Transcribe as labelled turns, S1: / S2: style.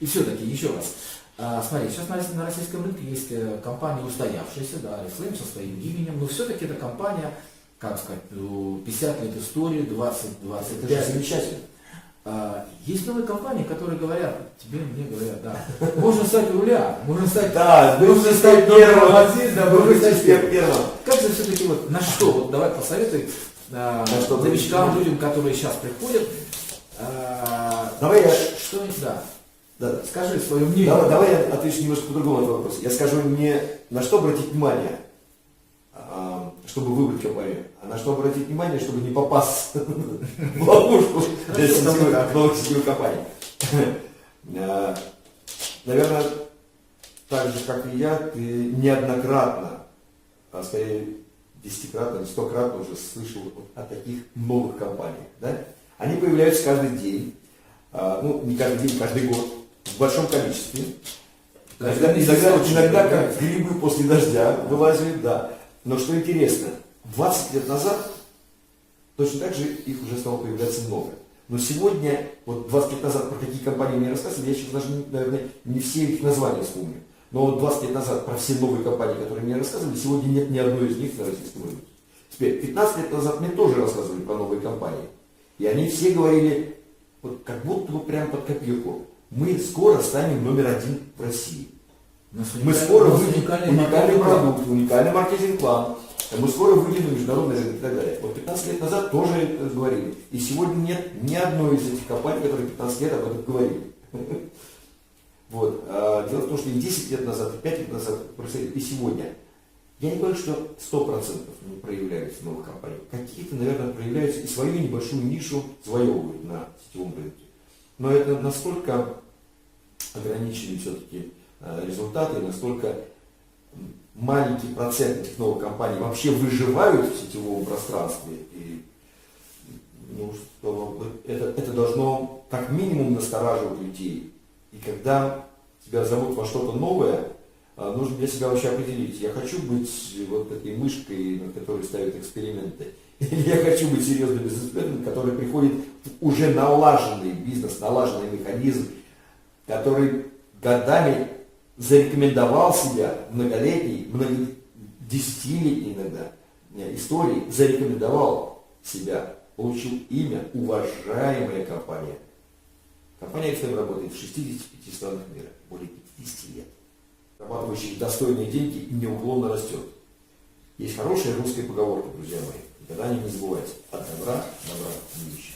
S1: И все-таки, еще раз, смотри, сейчас на российском рынке есть компании устоявшиеся, да, Oriflame со своим именем, но все-таки это компания, как сказать, 50 лет истории, 20
S2: Это
S1: лет.
S2: же замечательно.
S1: Есть новые компании, которые говорят, мне говорят, да, можно стать у руля, можно стать,
S2: Да,
S1: можно стать первым, да, можно стать первым.
S2: первым.
S1: Как же все-таки вот на что, вот давай посоветуй новичкам, людям, которые сейчас приходят,
S2: Давай я...
S1: что да, скажи свое мнение.
S2: Давай я отвечу немножко по-другому на этот вопрос. Я скажу не на что обратить внимание, чтобы выбрать компанию, а на что обратить внимание, чтобы не попасть в ловушку для новых сетевых компаний. Наверное, так же, как и я, ты неоднократно, а скорее десятикратно или стократно уже слышал о таких новых компаниях. Да? Они появляются каждый день, ну не каждый день, каждый год, в большом количестве. Иногда как грибы после дождя вылазят, да. Но что интересно, 20 лет назад точно так же их уже стало появляться много. Но сегодня, вот 20 лет назад, про какие компании мне рассказывали, я сейчас даже, наверное, не все их названия вспомню. Но вот 20 лет назад про все новые компании, которые мне рассказывали, сегодня нет ни одной из них на российском рынке. Теперь, 15 лет назад мне тоже рассказывали про новые компании. И они все говорили, вот как будто бы прям под копирку, мы скоро станем номер один в России. Мы скоро выйдем уникальный продукт, уникальный маркетинг-план. Мы скоро выйдем на международный рынок и так далее. Вот 15 лет назад тоже это говорили. И сегодня нет ни одной из этих компаний, которые 15 лет об этом говорили. Вот. Дело в том, что и 10 лет назад, и 5 лет назад происходило, и сегодня. Я не говорю, что 100% не проявляются новых компаний. Какие-то, наверное, проявляются и свою небольшую нишу завоевывают на сетевом рынке. Но это настолько ограниченные все-таки результаты, настолько маленький процент этих новых компаний вообще выживают в сетевом пространстве. И ну, что это должно как минимум настораживать людей. И когда тебя зовут во что-то новое, нужно для себя вообще определить, я хочу быть вот этой мышкой, на которой ставят эксперименты, или я хочу быть серьезным бизнесменом, который приходит в уже налаженный бизнес, налаженный механизм, который годами зарекомендовал себя, многолетней, десятилетней иногда истории, зарекомендовал себя, получил имя, уважаемая компания. Компания Oriflame работает в 65 странах мира, более 50 лет. Зарабатывающих достойные деньги и неуклонно растет. Есть хорошая русская поговорка, друзья мои, никогда не забывайте, от добра не ищите.